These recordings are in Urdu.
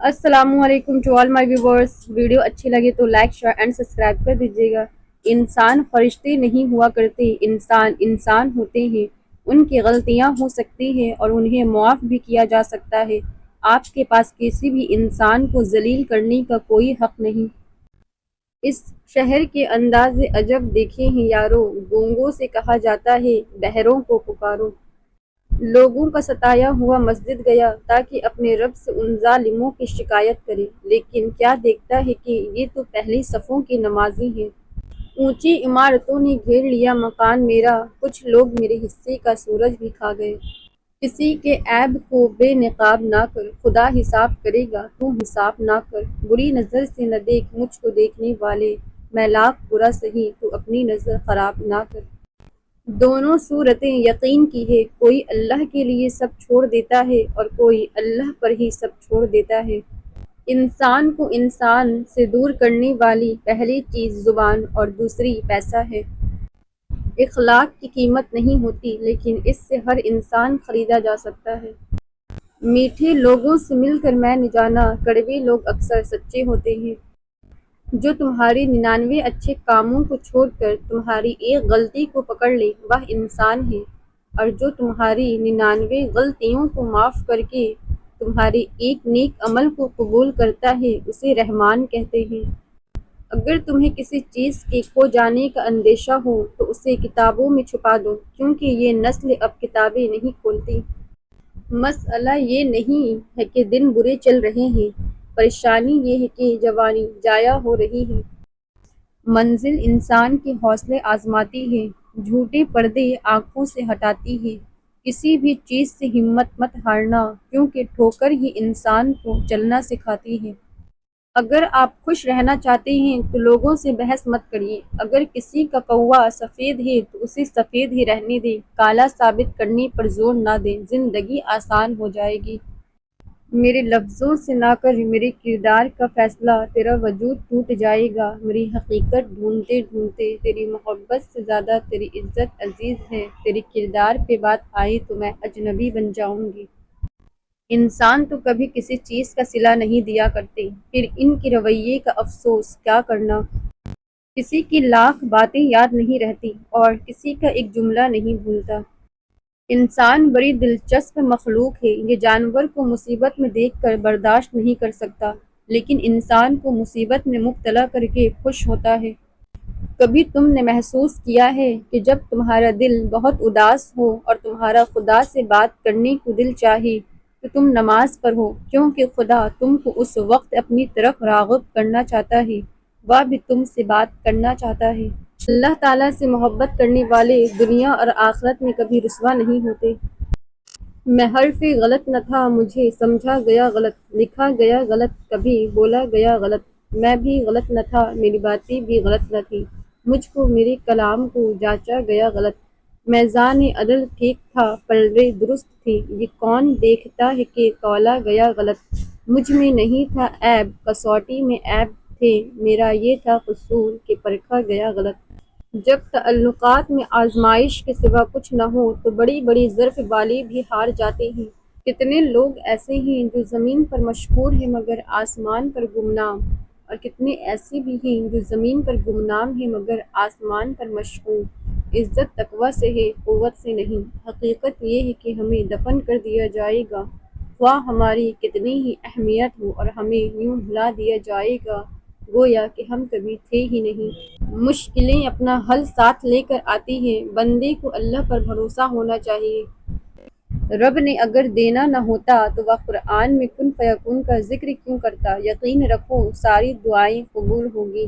السلام علیکم to all my viewers. Video اچھی لگے تو لائک شیئر اینڈ سبسکرائب کر دیجیے گا. انسان فرشتے نہیں ہوا کرتے، انسان انسان ہوتے ہیں. ان کی غلطیاں ہو سکتی ہیں اور انہیں معاف بھی کیا جا سکتا ہے. آپ کے پاس کسی بھی انسان کو ذلیل کرنے کا کوئی حق نہیں. اس شہر کے انداز عجب دیکھے ہیں یارو، گونگوں سے کہا جاتا ہے بہروں کو پکارو. لوگوں کا ستایا ہوا مسجد گیا تاکہ اپنے رب سے ان ظالموں کی شکایت کرے، لیکن کیا دیکھتا ہے کہ یہ تو پہلی صفوں کے نمازی ہیں. اونچی عمارتوں نے گھیر لیا مکان میرا، کچھ لوگ میرے حصے کا سورج بھی کھا گئے. کسی کے عیب کو بے نقاب نہ کر، خدا حساب کرے گا تو حساب نہ کر. بری نظر سے نہ دیکھ مجھ کو دیکھنے والے، میں لاکھ برا سہی تو اپنی نظر خراب نہ کر. دونوں صورتیں یقین کی ہے، کوئی اللہ کے لیے سب چھوڑ دیتا ہے اور کوئی اللہ پر ہی سب چھوڑ دیتا ہے. انسان کو انسان سے دور کرنے والی پہلی چیز زبان اور دوسری پیسہ ہے. اخلاق کی قیمت نہیں ہوتی، لیکن اس سے ہر انسان خریدا جا سکتا ہے. میٹھے لوگوں سے مل کر میں نے جانا، کڑوے لوگ اکثر سچے ہوتے ہیں. جو تمہاری 99 اچھے کاموں کو چھوڑ کر تمہاری ایک غلطی کو پکڑ لے وہ انسان ہے، اور جو تمہاری 99 غلطیوں کو معاف کر کے تمہارے ایک نیک عمل کو قبول کرتا ہے اسے رحمان کہتے ہیں. اگر تمہیں کسی چیز کے کھو جانے کا اندیشہ ہو تو اسے کتابوں میں چھپا دو، کیونکہ یہ نسل اب کتابیں نہیں کھولتی. مسئلہ یہ نہیں ہے کہ دن برے چل رہے ہیں، پریشانی یہ ہے کہ جوانی ضائع ہو رہی ہے. منزل انسان کے حوصلے آزماتی ہے، جھوٹے پردے آنکھوں سے ہٹاتی ہے. کسی بھی چیز سے ہمت مت ہارنا، کیونکہ ٹھوکر ہی انسان کو چلنا سکھاتی ہے. اگر آپ خوش رہنا چاہتے ہیں تو لوگوں سے بحث مت کریے. اگر کسی کا کوا سفید ہے تو اسے سفید ہی رہنے دیں، کالا ثابت کرنے پر زور نہ دیں، زندگی آسان ہو جائے گی. میرے لفظوں سے نہ کر میرے کردار کا فیصلہ، تیرا وجود ٹوٹ جائے گا. میری حقیقت ڈھونڈتے ڈھونڈتے تیری محبت سے زیادہ تیری عزت عزیز ہے. تیرے کردار پہ بات آئی تو میں اجنبی بن جاؤں گی. انسان تو کبھی کسی چیز کا صلہ نہیں دیا کرتے، پھر ان کے رویے کا افسوس کیا کرنا. کسی کی لاکھ باتیں یاد نہیں رہتی اور کسی کا ایک جملہ نہیں بھولتا. انسان بڑی دلچسپ مخلوق ہے، یہ جانور کو مصیبت میں دیکھ کر برداشت نہیں کر سکتا، لیکن انسان کو مصیبت میں مبتلا کر کے خوش ہوتا ہے. کبھی تم نے محسوس کیا ہے کہ جب تمہارا دل بہت اداس ہو اور تمہارا خدا سے بات کرنے کو دل چاہے تو تم نماز پڑھو، کیونکہ خدا تم کو اس وقت اپنی طرف راغب کرنا چاہتا ہے، وہ بھی تم سے بات کرنا چاہتا ہے. اللہ تعالیٰ سے محبت کرنے والے دنیا اور آخرت میں کبھی رسوا نہیں ہوتے. میں حرف غلط نہ تھا، مجھے سمجھا گیا غلط، لکھا گیا غلط، کبھی بولا گیا غلط. میں بھی غلط نہ تھا، میری باتیں بھی غلط نہ تھیں، مجھ کو میرے کلام کو جانچا گیا غلط. میزان عدل ٹھیک تھا، پلڑے درست تھے، یہ کون دیکھتا ہے کہ تولا گیا غلط. مجھ میں نہیں تھا عیب، کسوٹی میں عیب تھے، میرا یہ تھا قصور کہ پرکھا گیا غلط. جب تعلقات میں آزمائش کے سوا کچھ نہ ہو تو بڑی بڑی ظرف والے بھی ہار جاتے ہیں. کتنے لوگ ایسے ہیں جو زمین پر مشہور ہیں مگر آسمان پر گمنام، اور کتنے ایسے بھی ہیں جو زمین پر گمنام ہیں مگر آسمان پر مشہور. عزت تقویٰ سے ہے، قوت سے نہیں. حقیقت یہ ہے کہ ہمیں دفن کر دیا جائے گا، خواہ ہماری کتنی ہی اہمیت ہو، اور ہمیں یوں بھلا دیا جائے گا گویا کہ ہم کبھی تھے ہی نہیں. مشکلیں اپنا حل ساتھ لے کر آتی ہیں، بندے کو اللہ پر بھروسہ ہونا چاہیے. رب نے اگر دینا نہ ہوتا تو وہ قرآن میں کن فیکون کا ذکر کیوں کرتا. یقین رکھو ساری دعائیں قبول ہوگی.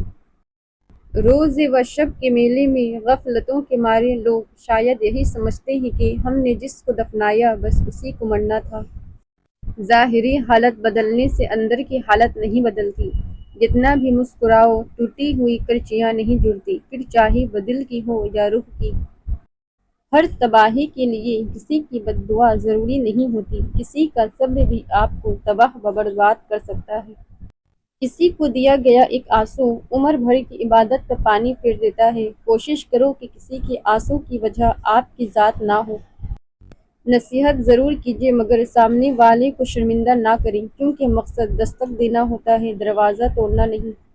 روز و شب کے میلے میں غفلتوں کے مارے لوگ شاید یہی سمجھتے ہیں کہ ہم نے جس کو دفنایا بس اسی کو مرنا تھا. ظاہری حالت بدلنے سے اندر کی حالت نہیں بدلتی. جتنا بھی مسکراؤ ٹوٹی ہوئی کرچیاں نہیں جڑتی، پھر چاہے وہ دل کی ہو یا روح کی. ہر تباہی کے لیے کسی کی بد دعا ضروری نہیں ہوتی، کسی کا صبر بھی آپ کو تباہ و برباد کر سکتا ہے. کسی کو دیا گیا ایک آنسو عمر بھر کی عبادت کا پانی پھیر دیتا ہے. کوشش کرو کہ کسی کے آنسو کی وجہ آپ کی ذات نہ ہو. نصیحت ضرور کیجیے مگر سامنے والے کو شرمندہ نہ کریں، کیونکہ مقصد دستک دینا ہوتا ہے، دروازہ توڑنا نہیں۔